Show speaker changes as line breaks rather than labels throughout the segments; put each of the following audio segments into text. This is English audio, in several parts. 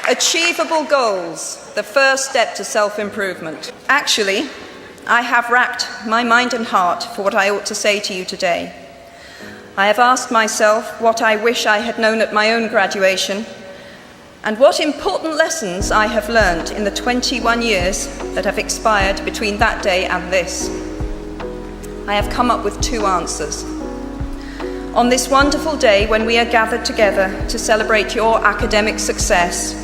Achievable goals, the first step to self-improvement. Actually, I have racked my mind and heart for what I ought to say to you today. I have asked myself what I wish I had known at my own graduation, and what important lessons I have learned in the 21 years that have expired between that day and this. I have come up with two answers. On this wonderful day when we are gathered together to celebrate your academic success,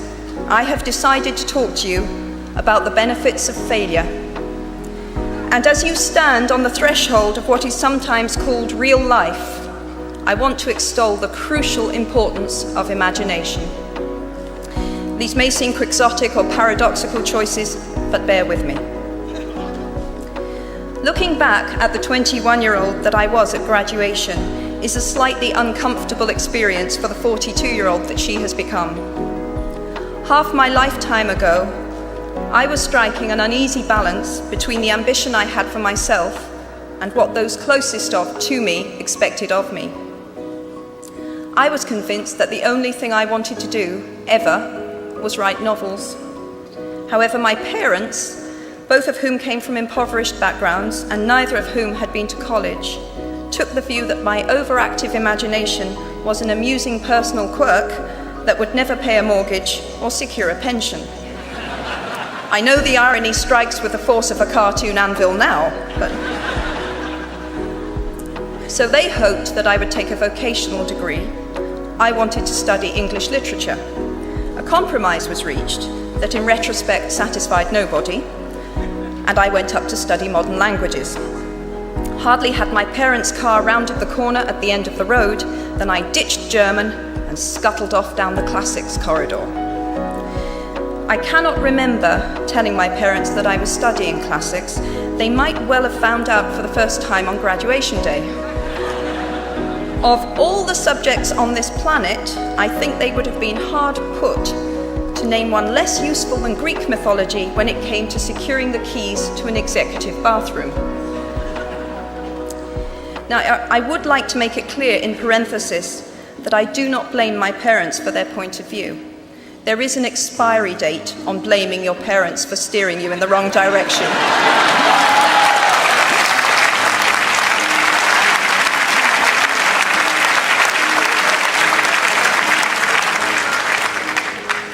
I have decided to talk to you about the benefits of failure. And as you stand on the threshold of what is sometimes called real life, I want to extol the crucial importance of imagination. These may seem quixotic or paradoxical choices, but bear with me. Looking back at the 21-year-old that I was at graduation is a slightly uncomfortable experience for the 42-year-old that she has become. Half my lifetime ago, I was striking an uneasy balance between the ambition I had for myself and what those closest to me expected of me. I was convinced that the only thing I wanted to do, ever, was write novels. However, my parents, both of whom came from impoverished backgrounds and neither of whom had been to college, took the view that my overactive imagination was an amusing personal quirk that would never pay a mortgage or secure a pension. I know the irony strikes with the force of a cartoon anvil now, but... So they hoped that I would take a vocational degree. I wanted to study English literature. A compromise was reached that in retrospect satisfied nobody, and I went up to study modern languages. Hardly had my parents' car rounded the corner at the end of the road than I ditched German and scuttled off down the classics corridor. I cannot remember telling my parents that I was studying classics. They might well have found out for the first time on graduation day. Of all the subjects on this planet, I think they would have been hard put to name one less useful than Greek mythology when it came to securing the keys to an executive bathroom. Now, I would like to make it clear in parenthesis that I do not blame my parents for their point of view. There is an expiry date on blaming your parents for steering you in the wrong direction.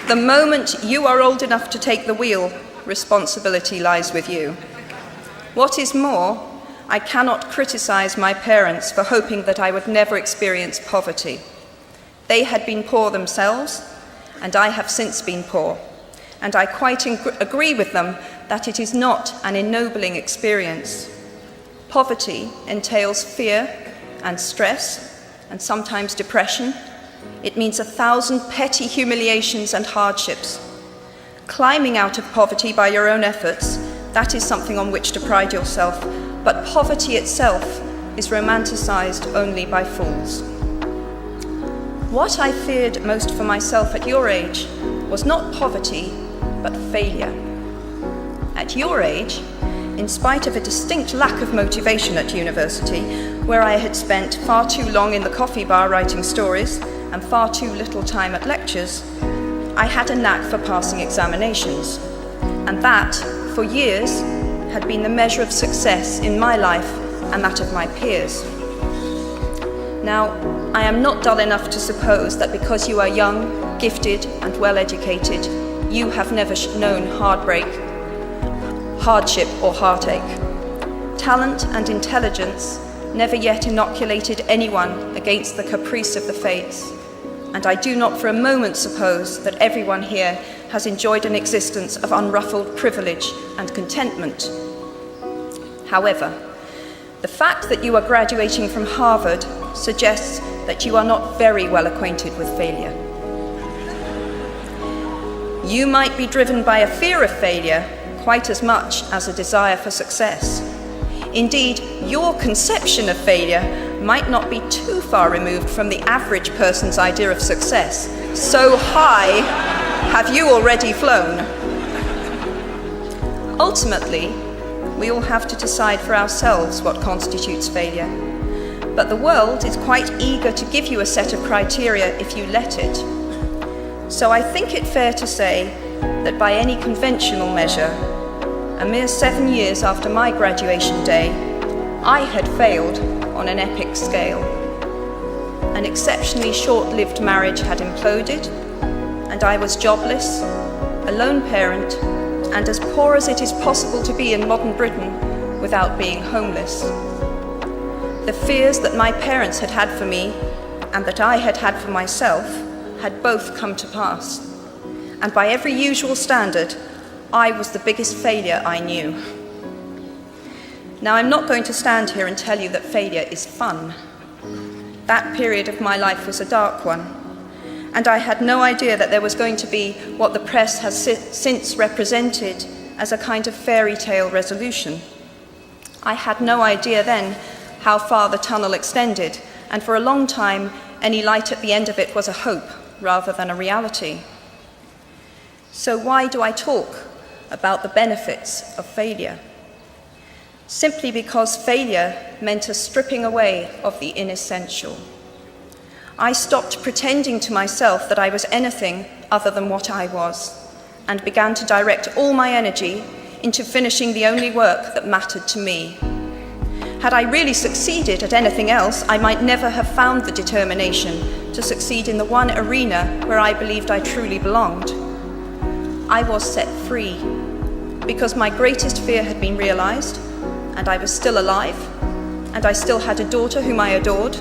The moment you are old enough to take the wheel, responsibility lies with you. What is more, I cannot criticize my parents for hoping that I would never experience poverty. They had been poor themselves, and I have since been poor. And I quite agree with them that it is not an ennobling experience. Poverty entails fear and stress, and sometimes depression. It means 1,000 petty humiliations and hardships. Climbing out of poverty by your own efforts, that is something on which to pride yourself, but poverty itself is romanticized only by fools. What I feared most for myself at your age was not poverty, but failure. At your age, in spite of a distinct lack of motivation at university, where I had spent far too long in the coffee bar writing stories and far too little time at lectures, I had a knack for passing examinations, and that, for years, had been the measure of success in my life and that of my peers. Now, I am not dull enough to suppose that because you are young, gifted, and well-educated, you have never known heartbreak, hardship, or heartache. Talent and intelligence never yet inoculated anyone against the caprice of the fates, and I do not for a moment suppose that everyone here has enjoyed an existence of unruffled privilege and contentment. However, the fact that you are graduating from Harvard suggests that you are not very well acquainted with failure. You might be driven by a fear of failure quite as much as a desire for success. Indeed, your conception of failure might not be too far removed from the average person's idea of success. So high have you already flown. Ultimately, we all have to decide for ourselves what constitutes failure. But the world is quite eager to give you a set of criteria if you let it. So I think it fair to say that by any conventional measure, a mere 7 years after my graduation day, I had failed on an epic scale. An exceptionally short-lived marriage had imploded, and I was jobless, a lone parent, and as poor as it is possible to be in modern Britain without being homeless. The fears that my parents had had for me and that I had had for myself had both come to pass. And by every usual standard, I was the biggest failure I knew. Now, I'm not going to stand here and tell you that failure is fun. That period of my life was a dark one, and I had no idea that there was going to be what the press has since represented as a kind of fairy tale resolution. I had no idea then how far the tunnel extended, and for a long time, any light at the end of it was a hope rather than a reality. So why do I talk about the benefits of failure? Simply because failure meant a stripping away of the inessential. I stopped pretending to myself that I was anything other than what I was, and began to direct all my energy into finishing the only work that mattered to me. Had I really succeeded at anything else, I might never have found the determination to succeed in the one arena where I believed I truly belonged. I was set free because my greatest fear had been realized, and I was still alive, and I still had a daughter whom I adored,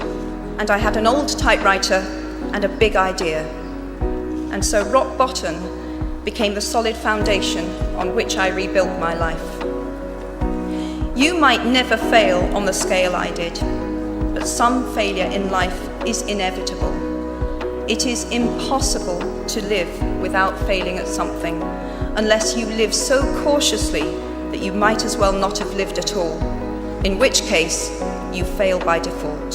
and I had an old typewriter and a big idea. And so rock bottom became the solid foundation on which I rebuilt my life. You might never fail on the scale I did, but some failure in life is inevitable. It is impossible to live without failing at something, unless you live so cautiously that you might as well not have lived at all, in which case you fail by default.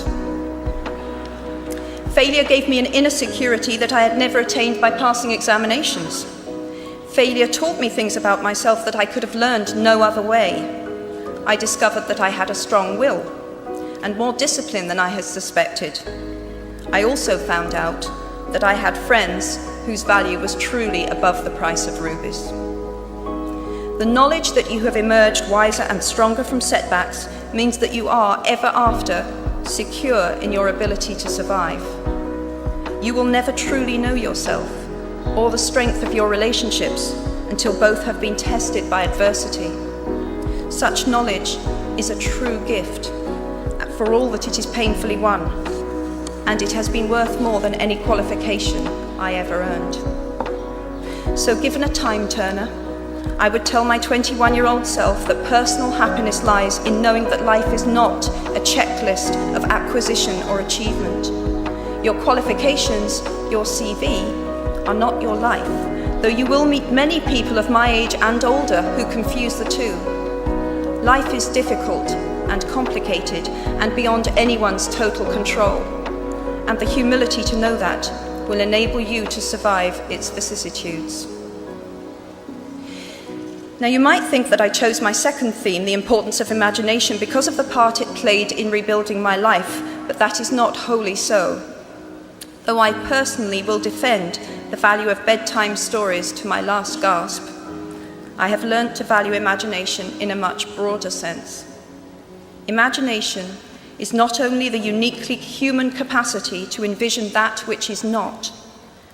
Failure gave me an inner security that I had never attained by passing examinations. Failure taught me things about myself that I could have learned no other way. I discovered that I had a strong will, and more discipline than I had suspected. I also found out that I had friends whose value was truly above the price of rubies. The knowledge that you have emerged wiser and stronger from setbacks means that you are, ever after, secure in your ability to survive. You will never truly know yourself or the strength of your relationships until both have been tested by adversity. Such knowledge is a true gift for all that it is painfully won, and it has been worth more than any qualification I ever earned. So given a time turner, I would tell my 21-year-old self that personal happiness lies in knowing that life is not a checklist of acquisition or achievement. Your qualifications, your CV, are not your life, though you will meet many people of my age and older who confuse the two. Life is difficult and complicated and beyond anyone's total control, and the humility to know that will enable you to survive its vicissitudes. Now, you might think that I chose my second theme, the importance of imagination, because of the part it played in rebuilding my life, but that is not wholly so. Though I personally will defend the value of bedtime stories to my last gasp, I have learnt to value imagination in a much broader sense. Imagination is not only the uniquely human capacity to envision that which is not,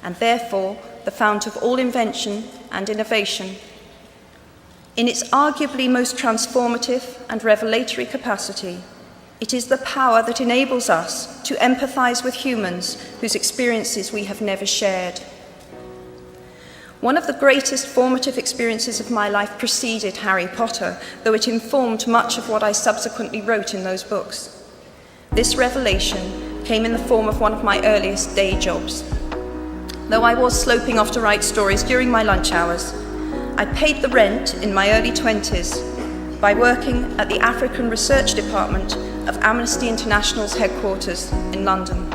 and therefore the fount of all invention and innovation. In its arguably most transformative and revelatory capacity, it is the power that enables us to empathize with humans whose experiences we have never shared. One of the greatest formative experiences of my life preceded Harry Potter, though it informed much of what I subsequently wrote in those books. This revelation came in the form of one of my earliest day jobs. Though I was sloping off to write stories during my lunch hours, I paid the rent in my early 20s by working at the African Research Department of Amnesty International's headquarters in London.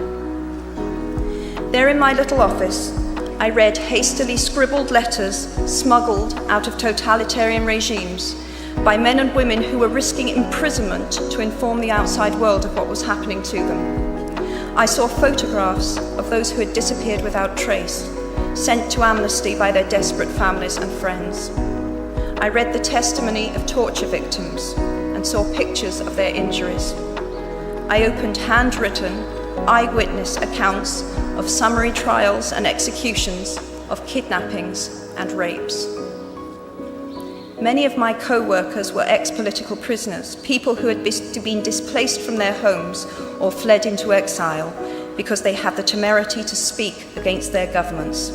There in my little office, I read hastily scribbled letters smuggled out of totalitarian regimes by men and women who were risking imprisonment to inform the outside world of what was happening to them. I saw photographs of those who had disappeared without trace, sent to amnesty by their desperate families and friends. I read the testimony of torture victims and saw pictures of their injuries. I opened handwritten, eyewitness accounts of summary trials and executions, of kidnappings and rapes. Many of my co-workers were ex-political prisoners, people who had been displaced from their homes or fled into exile because they had the temerity to speak against their governments.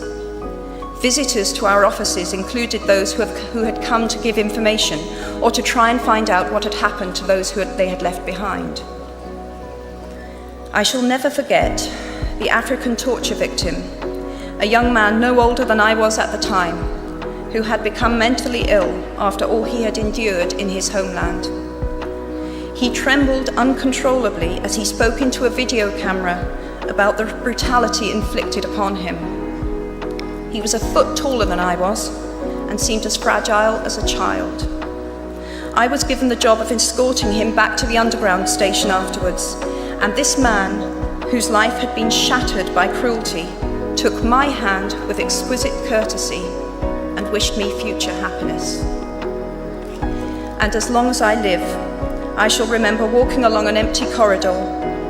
Visitors to our offices included those who had come to give information or to try and find out what had happened to those they had left behind. I shall never forget the African torture victim, a young man no older than I was at the time, who had become mentally ill after all he had endured in his homeland. He trembled uncontrollably as he spoke into a video camera about the brutality inflicted upon him. He was a foot taller than I was and seemed as fragile as a child. I was given the job of escorting him back to the underground station afterwards, and this man, whose life had been shattered by cruelty, took my hand with exquisite courtesy and wished me future happiness. And as long as I live, I shall remember walking along an empty corridor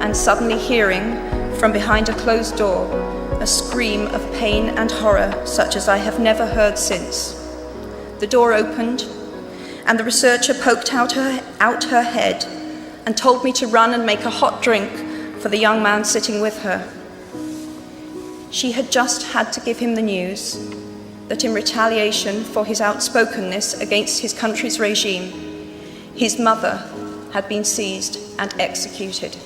and suddenly hearing, from behind a closed door, a scream of pain and horror such as I have never heard since. The door opened, and the researcher poked out her head and told me to run and make a hot drink for the young man sitting with her. She had just had to give him the news that in retaliation for his outspokenness against his country's regime, his mother had been seized and executed.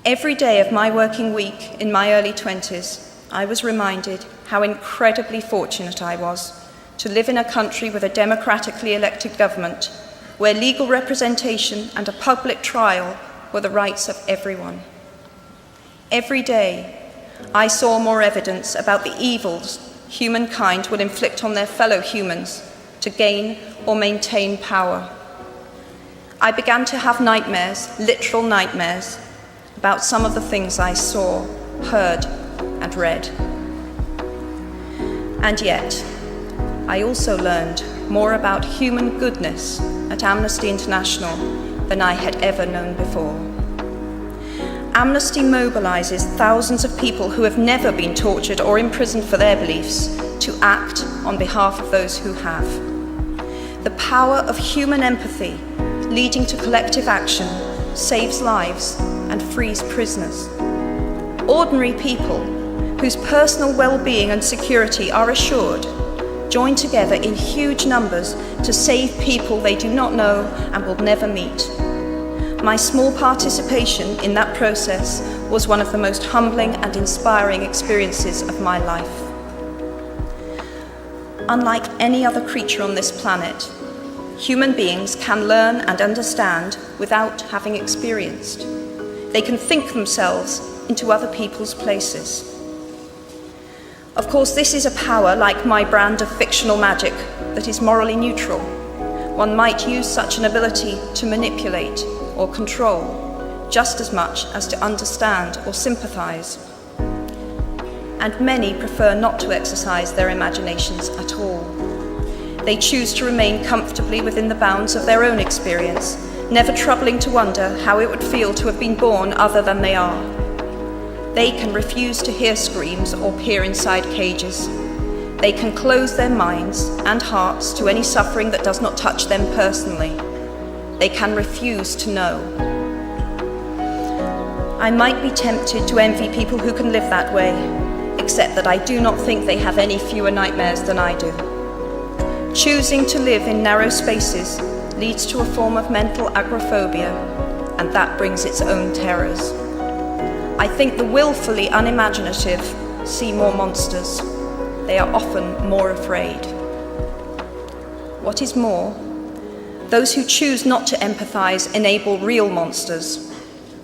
Every day of my working week in my early 20s, I was reminded how incredibly fortunate I was to live in a country with a democratically elected government where legal representation and a public trial were the rights of everyone. Every day, I saw more evidence about the evils humankind will inflict on their fellow humans to gain or maintain power. I began to have nightmares, literal nightmares, about some of the things I saw, heard, and read. And yet, I also learned more about human goodness at Amnesty International than I had ever known before. Amnesty mobilizes thousands of people who have never been tortured or imprisoned for their beliefs to act on behalf of those who have. The power of human empathy leading to collective action saves lives and frees prisoners. Ordinary people whose personal well-being and security are assured join together in huge numbers to save people they do not know and will never meet. My small participation in that process was one of the most humbling and inspiring experiences of my life. Unlike any other creature on this planet, human beings can learn and understand without having experienced. They can think themselves into other people's places. Of course, this is a power, like my brand of fictional magic, that is morally neutral. One might use such an ability to manipulate or control just as much as to understand or sympathize. And many prefer not to exercise their imaginations at all. They choose to remain comfortably within the bounds of their own experience, never troubling to wonder how it would feel to have been born other than they are. They can refuse to hear screams or peer inside cages. They can close their minds and hearts to any suffering that does not touch them personally. They can refuse to know. I might be tempted to envy people who can live that way, except that I do not think they have any fewer nightmares than I do. Choosing to live in narrow spaces leads to a form of mental agoraphobia, and that brings its own terrors. I think the willfully unimaginative see more monsters. They are often more afraid. What is more, those who choose not to empathize enable real monsters,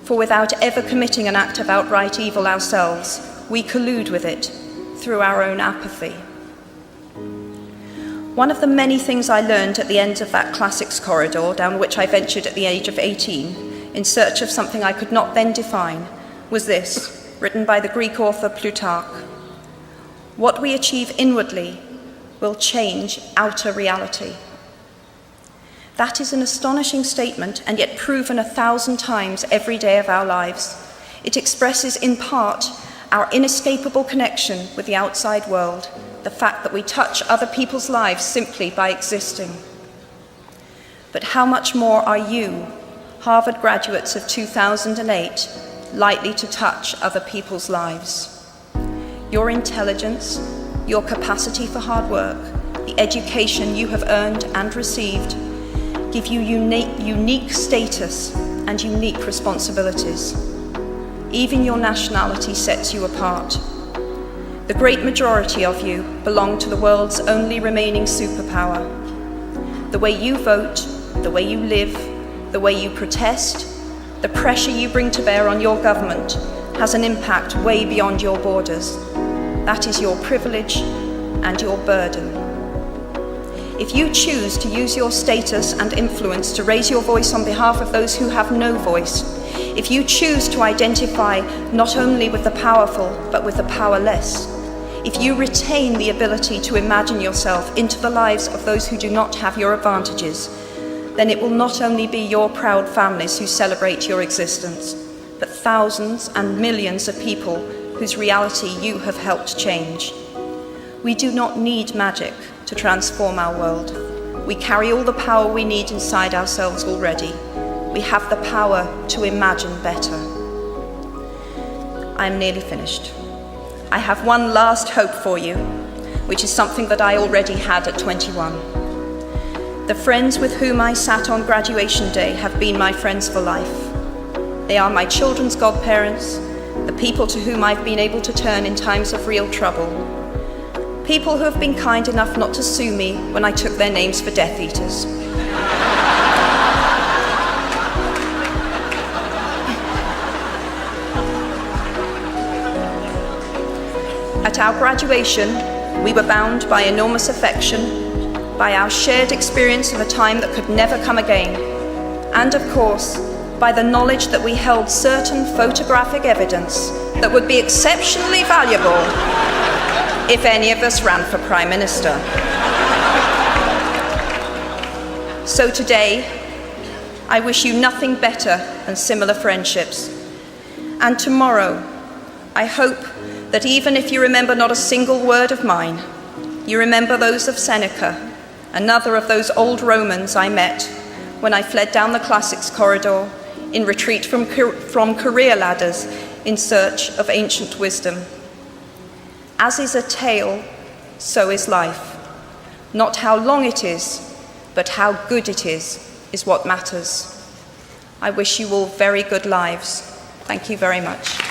for without ever committing an act of outright evil ourselves, we collude with it through our own apathy. One of the many things I learned at the end of that classics corridor down which I ventured at the age of 18 in search of something I could not then define was this: written by the Greek author Plutarch. What we achieve inwardly will change outer reality. That is an astonishing statement, and yet proven 1,000 times every day of our lives. It expresses in part our inescapable connection with the outside world, the fact that we touch other people's lives simply by existing. But how much more are you, Harvard graduates of 2008, likely to touch other people's lives? Your intelligence, your capacity for hard work, the education you have earned and received, give you unique status and unique responsibilities. Even your nationality sets you apart. The great majority of you belong to the world's only remaining superpower. The way you vote, the way you live, the way you protest, the pressure you bring to bear on your government has an impact way beyond your borders. That is your privilege and your burden. If you choose to use your status and influence to raise your voice on behalf of those who have no voice, if you choose to identify not only with the powerful but with the powerless, if you retain the ability to imagine yourself into the lives of those who do not have your advantages, then it will not only be your proud families who celebrate your existence, but thousands and millions of people whose reality you have helped change. We do not need magic to transform our world. We carry all the power we need inside ourselves already. We have the power to imagine better. I am nearly finished. I have one last hope for you, which is something that I already had at 21. The friends with whom I sat on graduation day have been my friends for life. They are my children's godparents, the people to whom I've been able to turn in times of real trouble. People who have been kind enough not to sue me when I took their names for Death Eaters. At our graduation, we were bound by enormous affection, by our shared experience of a time that could never come again, and of course, by the knowledge that we held certain photographic evidence that would be exceptionally valuable if any of us ran for Prime Minister. So today, I wish you nothing better than similar friendships. And tomorrow, I hope that even if you remember not a single word of mine, you remember those of Seneca, another of those old Romans I met when I fled down the classics corridor in retreat from career ladders in search of ancient wisdom. As is a tale, so is life. Not how long it is, but how good it is what matters. I wish you all very good lives. Thank you very much.